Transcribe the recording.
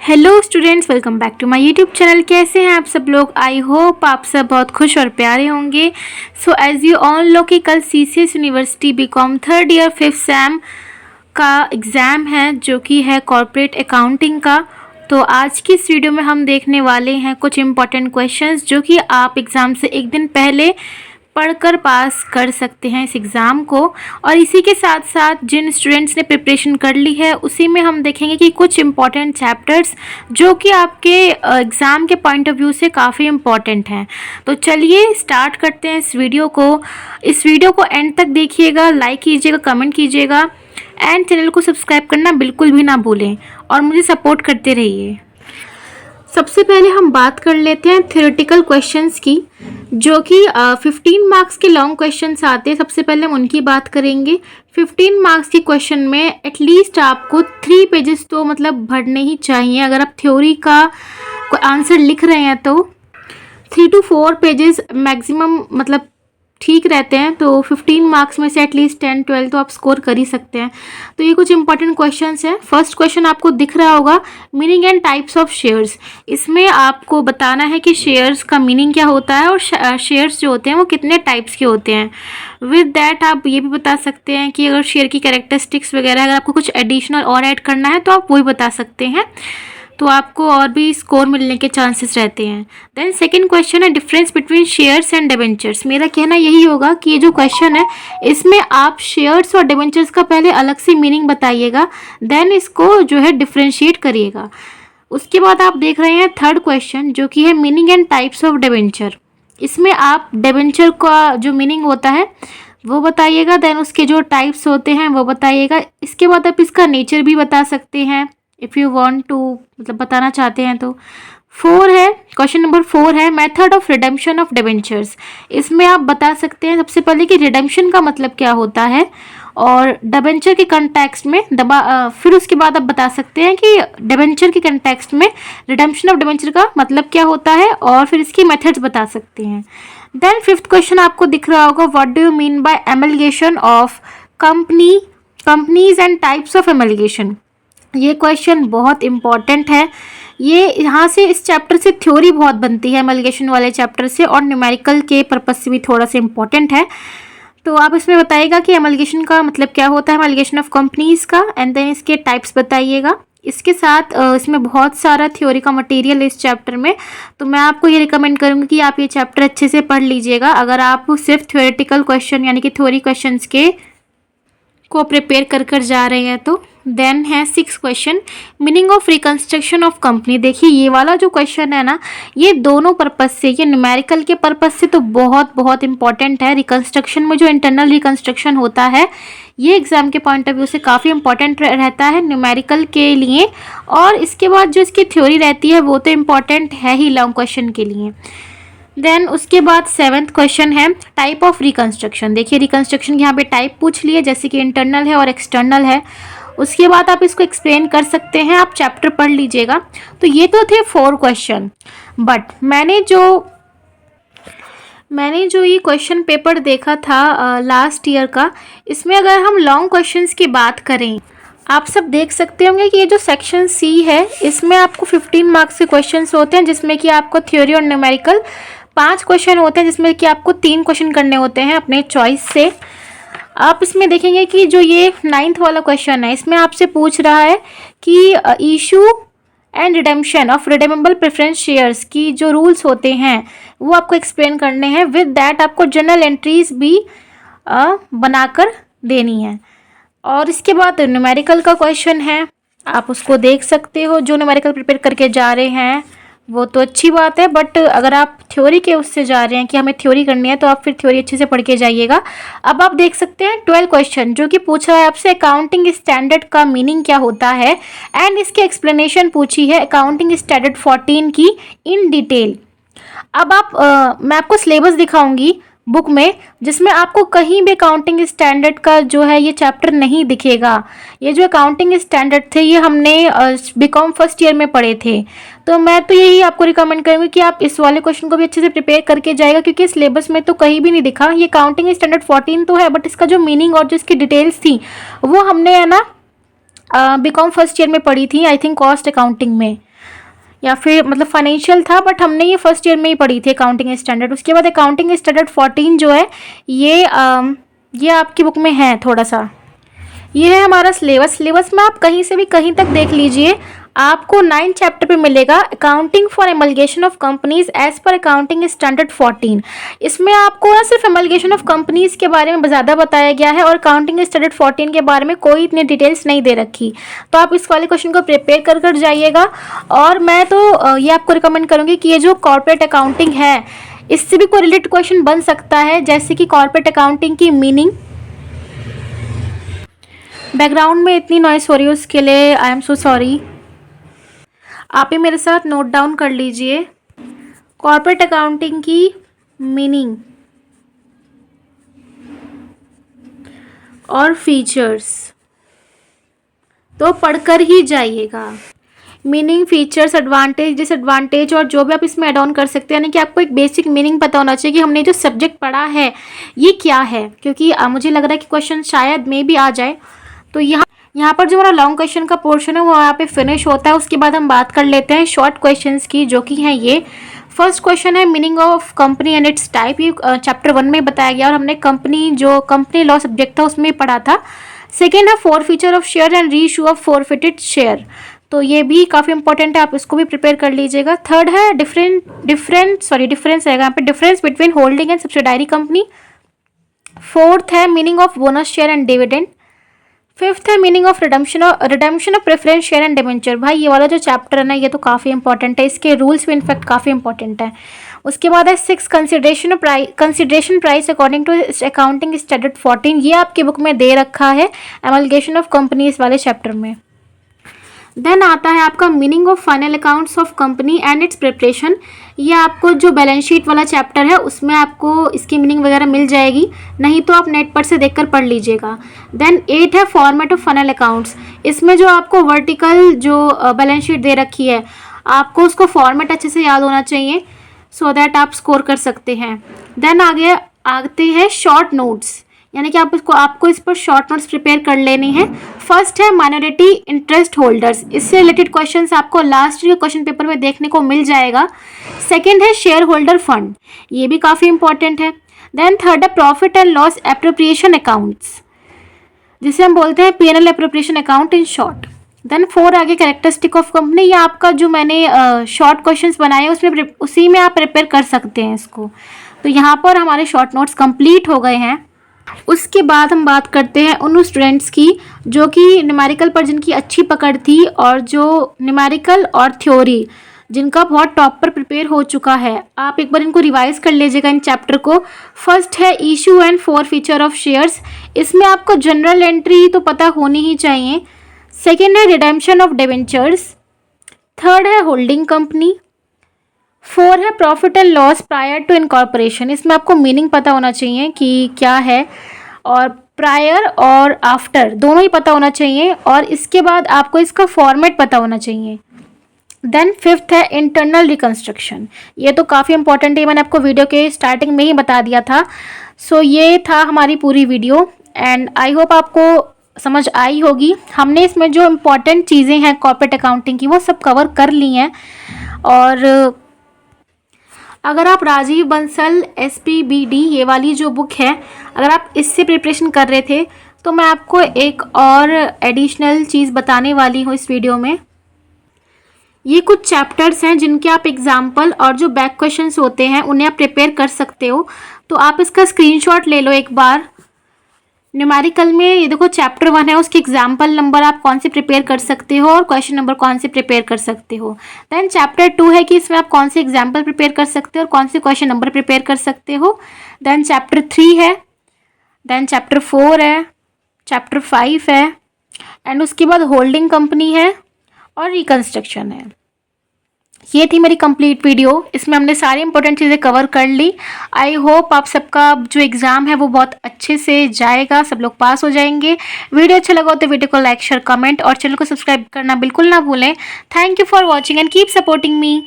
Hello students, welcome back to my YouTube channel. कैसे हैं आप सब लोग? आई होप आप सब बहुत खुश और प्यारे होंगे। So as you all know कि कल CCS university BCom third year 5th sem का एग्ज़ाम है, जो कि है कॉर्पोरेट अकाउंटिंग का। तो आज की इस वीडियो में हम देखने वाले हैं कुछ इम्पॉर्टेंट क्वेश्चंस जो कि आप एग्ज़ाम से एक दिन पहले पढ़कर पास कर सकते हैं इस एग्ज़ाम को। और इसी के साथ साथ जिन स्टूडेंट्स ने प्रिपरेशन कर ली है उसी में हम देखेंगे कि कुछ इम्पॉर्टेंट चैप्टर्स जो कि आपके एग्ज़ाम के पॉइंट ऑफ व्यू से काफ़ी इम्पॉर्टेंट हैं। तो चलिए स्टार्ट करते हैं इस वीडियो को एंड तक देखिएगा, लाइक कीजिएगा, कमेंट कीजिएगा एंड चैनल को सब्सक्राइब करना बिल्कुल भी ना भूलें और मुझे सपोर्ट करते रहिए। सबसे पहले हम बात कर लेते हैं थ्योरेटिकल क्वेश्चंस की, जो कि 15 मार्क्स के लॉन्ग क्वेश्चंस आते हैं। सबसे पहले हम उनकी बात करेंगे। 15 मार्क्स के क्वेश्चन में एटलीस्ट आपको 3 पेजेस तो मतलब भरने ही चाहिए। अगर आप थ्योरी का आंसर लिख रहे हैं तो 3 to 4 पेजेस मैक्सिमम मतलब ठीक रहते हैं। तो 15 मार्क्स में से एटलीस्ट 10-12 तो आप स्कोर कर ही सकते हैं। तो ये कुछ इंपॉर्टेंट क्वेश्चंस हैं। फर्स्ट क्वेश्चन आपको दिख रहा होगा, meaning and types of shares. इसमें आपको बताना है कि शेयर्स का मीनिंग क्या होता है और शेयर्स जो होते हैं वो कितने टाइप्स के होते हैं। विद दैट आप ये भी बता सकते हैं कि अगर शेयर की कैरेक्टरिस्टिक्स वगैरह अगर आपको कुछ एडिशनल और ऐड करना है तो आप वही बता सकते हैं, तो आपको और भी स्कोर मिलने के चांसेस रहते हैं। देन सेकंड क्वेश्चन है difference between shares and debentures. मेरा कहना यही होगा कि ये जो क्वेश्चन है इसमें आप शेयर्स और डिबेंचर्स का पहले अलग से मीनिंग बताइएगा, देन इसको जो है डिफ्रेंशिएट करिएगा। उसके बाद आप देख रहे हैं थर्ड क्वेश्चन, जो कि है meaning and types of debenture. इसमें आप डिबेंचर का जो मीनिंग होता है वो बताइएगा, देन उसके जो टाइप्स होते हैं वो बताइएगा। इसके बाद आप इसका नेचर भी बता सकते हैं इफ़ यू वांट टू, मतलब बताना चाहते हैं तो। क्वेश्चन नंबर 4 है method of redemption of debentures. इसमें आप बता सकते हैं सबसे पहले कि रिडेम्पशन का मतलब क्या होता है और डिबेंचर के कंटेक्स्ट में फिर उसके बाद आप बता सकते हैं कि डिबेंचर के कंटेक्स्ट में रिडेम्पशन ऑफ डिबेंचर का मतलब क्या होता है और फिर इसकी मेथड्स बता सकते हैं। देन 5th क्वेश्चन आपको दिख रहा होगा, what do you mean by amalgamation of companies and types of amalgamation. ये क्वेश्चन बहुत इम्पॉर्टेंट है। ये यहाँ से इस चैप्टर से थ्योरी बहुत बनती है एमलगेशन वाले चैप्टर से, और न्यूमेरिकल के पर्पस से भी थोड़ा सा इम्पॉर्टेंट है। तो आप इसमें बताइएगा कि एमलगेशन का मतलब क्या होता है, एमलगेशन ऑफ कंपनीज का, एंड देन इसके टाइप्स बताइएगा। इसके साथ इसमें बहुत सारा थ्योरी का मटेरियल है इस चैप्टर में, तो मैं आपको ये रिकमेंड करूँगी कि आप ये चैप्टर अच्छे से पढ़ लीजिएगा अगर आप सिर्फ थ्योरेटिकल क्वेश्चन यानी कि थ्योरी क्वेश्चंस के को प्रिपेयर कर जा रहे हैं तो। देन है 6th question, meaning of reconstruction of company. देखिए ये वाला जो क्वेश्चन है ना, ये दोनों पर्पस से, ये न्यूमेरिकल के पर्पस से तो बहुत बहुत इंपॉर्टेंट है। रिकंस्ट्रक्शन में जो इंटरनल रिकंस्ट्रक्शन होता है ये एग्जाम के पॉइंट ऑफ व्यू से काफ़ी इंपॉर्टेंट रहता है न्यूमेरिकल के लिए, और इसके बाद जो इसकी थ्योरी रहती है वो तो इम्पॉर्टेंट है ही लॉन्ग क्वेश्चन के लिए। देन उसके बाद 7th क्वेश्चन है टाइप ऑफ रिकंस्ट्रक्शन। देखिए रिकंस्ट्रक्शन यहाँ पे टाइप पूछ लिए, जैसे कि इंटरनल है और एक्सटर्नल है। उसके बाद आप इसको एक्सप्लेन कर सकते हैं, आप चैप्टर पढ़ लीजिएगा। तो ये तो थे 4 क्वेश्चन, बट मैंने जो ये क्वेश्चन पेपर देखा था लास्ट ईयर का, इसमें अगर हम लॉन्ग क्वेश्चंस की बात करें, आप सब देख सकते होंगे कि ये जो सेक्शन सी है इसमें आपको 15 मार्क्स के क्वेश्चंस होते हैं, जिसमें कि आपको थ्योरी और न्यूमेरिकल 5 क्वेश्चन होते हैं, जिसमें कि आपको 3 क्वेश्चन करने होते हैं अपने चॉइस से। आप इसमें देखेंगे कि जो ये 9th वाला क्वेश्चन है इसमें आपसे पूछ रहा है कि issue and redemption of redeemable preference shares की जो रूल्स होते हैं वो आपको एक्सप्लेन करने हैं। विद दैट आपको जर्नल एंट्रीज भी बनाकर देनी है। और इसके बाद न्यूमेरिकल का क्वेश्चन है, आप उसको देख सकते हो। जो न्यूमेरिकल प्रिपेयर करके जा रहे हैं वो तो अच्छी बात है, बट अगर आप थ्योरी के उससे जा रहे हैं कि हमें थ्योरी करनी है तो आप फिर थ्योरी अच्छे से पढ़ के जाइएगा। अब आप देख सकते हैं 12 क्वेश्चन, जो कि पूछा है आपसे अकाउंटिंग स्टैंडर्ड का मीनिंग क्या होता है, एंड इसके एक्सप्लेनेशन पूछी है अकाउंटिंग स्टैंडर्ड 14 की इन डिटेल। अब मैं आपको सिलेबस दिखाऊंगी बुक में, जिसमें आपको कहीं भी अकाउंटिंग स्टैंडर्ड का जो है ये चैप्टर नहीं दिखेगा। ये जो अकाउंटिंग स्टैंडर्ड थे ये हमने बीकॉम फर्स्ट ईयर में पढ़े थे, तो मैं तो यही आपको रिकमेंड करूँगी कि आप इस वाले क्वेश्चन को भी अच्छे से प्रिपेयर करके जाएगा, क्योंकि सिलेबस में तो कहीं भी नहीं दिखा। ये अकाउंटिंग स्टैंडर्ड 14 तो है, बट इसका जो मीनिंग और जो इसकी डिटेल्स थी वो हमने है ना बीकॉम फर्स्ट ईयर में पढ़ी थी, आई थिंक कॉस्ट अकाउंटिंग में। या फिर मतलब फाइनेंशियल था, बट हमने ये फर्स्ट ईयर में ही पढ़ी थी अकाउंटिंग स्टैंडर्ड। उसके बाद अकाउंटिंग स्टैंडर्ड 14 जो है ये आपकी बुक में है थोड़ा सा। ये है हमारा सिलेबस में आप कहीं से भी कहीं तक देख लीजिए, आपको 9 चैप्टर पे मिलेगा accounting for amalgamation of companies as per accounting standard 14। इसमें आपको ना सिर्फ एमलगेशन ऑफ कंपनीज के बारे में ज़्यादा बताया गया है और अकाउंटिंग स्टैंडर्ड 14 के बारे में कोई इतनी डिटेल्स नहीं दे रखी। तो आप इस वाले क्वेश्चन को प्रिपेयर कर जाइएगा। और मैं तो ये आपको रिकमेंड करूँगी कि ये जो कॉर्पोरेट अकाउंटिंग है इससे भी कोई रिलेटेड क्वेश्चन बन सकता है, जैसे कि कॉर्पोरेट अकाउंटिंग की मीनिंग। बैकग्राउंड में इतनी नॉइस हो रही है उसके लिए आई एम सो सॉरी। आप ही मेरे साथ नोट डाउन कर लीजिए कॉर्पोरेट अकाउंटिंग की मीनिंग और फीचर्स, तो पढ़कर ही जाइएगा। मीनिंग, फीचर्स, एडवांटेज, डिसएडवांटेज और जो भी आप इसमें ऐड ऑन कर सकते हैं, यानी कि आपको एक बेसिक मीनिंग पता होना चाहिए कि हमने जो सब्जेक्ट पढ़ा है ये क्या है, क्योंकि मुझे लग रहा है कि क्वेश्चन शायद मे भी आ जाए। तो यहाँ पर जो हमारा लॉन्ग क्वेश्चन का पोर्शन है वो यहाँ पे फिनिश होता है। उसके बाद हम बात कर लेते हैं शॉर्ट क्वेश्चंस की, जो कि हैं ये। फर्स्ट क्वेश्चन है meaning of company and it's type. ये चैप्टर 1 में बताया गया और हमने कंपनी लॉ सब्जेक्ट था उसमें पढ़ा था। सेकेंड है four feature of share and re issue of forfeited share, तो ये भी काफ़ी इंपॉर्टेंट है, आप इसको भी प्रिपेयर कर लीजिएगा। थर्ड है डिफरेंस रहेगा यहाँ पे, difference between holding and subsidiary company. Fourth है meaning of bonus share and dividend. Fifth है meaning of redemption of preference share and debenture. भाई ये वाला जो चैप्टर है ना ये तो काफ़ी इंपॉर्टेंट है, इसके रूल्स भी इनफैक्ट काफ़ी इंपॉर्टेंट है। उसके बाद है 6 consideration price according to accounting standard 14। ये आपकी बुक में दे रखा है एमलगेशन ऑफ कंपनीज वाले चैप्टर में। देन आता है आपका meaning of final accounts of company and its preparation. ये आपको जो बैलेंस शीट वाला चैप्टर है उसमें आपको इसकी मीनिंग वगैरह मिल जाएगी, नहीं तो आप नेट पर से देखकर पढ़ लीजिएगा। देन 8 है फॉर्मेट ऑफ फाइनल अकाउंट्स। इसमें जो आपको वर्टिकल जो बैलेंस शीट दे रखी है आपको उसको फॉर्मेट अच्छे से याद होना चाहिए सो दैट आप स्कोर कर सकते हैं। देन आते हैं शॉर्ट नोट्स, यानी कि आपको इस पर शॉर्ट नोट्स प्रिपेयर कर लेनी है। फर्स्ट है माइनॉरिटी इंटरेस्ट होल्डर्स, इससे रिलेटेड क्वेश्चंस आपको लास्ट ईयर क्वेश्चन पेपर में देखने को मिल जाएगा। सेकंड है शेयर होल्डर फंड, ये भी काफ़ी इंपॉर्टेंट है। देन थर्ड है profit and loss appropriation accounts, जिसे हम बोलते हैं P&L appropriation account in short. Then 4 आगे कैरेक्टरिस्टिक ऑफ कंपनी, ये आपका जो मैंने शॉर्ट क्वेश्चंस बनाए उसमें उसी में आप प्रिपेयर कर सकते हैं इसको। तो यहाँ पर हमारे शॉर्ट नोट्स कंप्लीट हो गए हैं। उसके बाद हम बात करते हैं उन स्टूडेंट्स की जो कि न्यूमेरिकल पर जिनकी अच्छी पकड़ थी और जो न्यूमेरिकल और थ्योरी जिनका बहुत टॉप पर प्रिपेयर हो चुका है। आप एक बार इनको रिवाइज कर लीजिएगा इन चैप्टर को। फर्स्ट है issue and four feature of shares, इसमें आपको जनरल एंट्री तो पता होनी ही चाहिए। सेकेंड है रिडेम्पशन ऑफ डिबेंचर्स। थर्ड है होल्डिंग कंपनी। 4 है profit and loss prior to incorporation, इसमें आपको मीनिंग पता होना चाहिए कि क्या है, और प्रायर और आफ्टर दोनों ही पता होना चाहिए, और इसके बाद आपको इसका फॉर्मेट पता होना चाहिए। देन 5th है इंटरनल रिकंस्ट्रक्शन, ये तो काफ़ी इंपॉर्टेंट है, मैंने आपको वीडियो के स्टार्टिंग में ही बता दिया था। सो ये था हमारी पूरी वीडियो एंड आई होप आपको समझ आई होगी। हमने इसमें जो इम्पोर्टेंट चीज़ें हैं कॉर्पोरेट अकाउंटिंग की वो सब कवर कर ली हैं। और अगर आप राजीव बंसल SPBD ये वाली जो बुक है अगर आप इससे प्रिपरेशन कर रहे थे तो मैं आपको एक और एडिशनल चीज़ बताने वाली हूँ इस वीडियो में। ये कुछ चैप्टर्स हैं जिनके आप एग्जाम्पल और जो बैक क्वेश्चंस होते हैं उन्हें आप प्रिपेयर कर सकते हो, तो आप इसका स्क्रीनशॉट ले लो एक बार। न्यूमेरिकल में ये देखो चैप्टर 1 है, उसके एग्जाम्पल नंबर आप कौन से प्रिपेयर कर सकते हो और क्वेश्चन नंबर कौन से प्रिपेयर कर सकते हो। देन चैप्टर 2 है कि इसमें आप कौन से एग्जाम्पल प्रिपेयर कर सकते हो और कौन से क्वेश्चन नंबर प्रिपेयर कर सकते हो। देन चैप्टर 3 है, देन चैप्टर 4 है, चैप्टर 5 है एंड उसके बाद होल्डिंग कंपनी है और रिकंस्ट्रक्शन है। ये थी मेरी कंप्लीट वीडियो, इसमें हमने सारी इंपॉर्टेंट चीज़ें कवर कर ली। आई होप आप सबका जो एग्ज़ाम है वो बहुत अच्छे से जाएगा, सब लोग पास हो जाएंगे। वीडियो अच्छा लगा तो वीडियो को लाइक शेयर कमेंट और चैनल को सब्सक्राइब करना बिल्कुल ना भूलें। Thank you for watching and keep supporting me.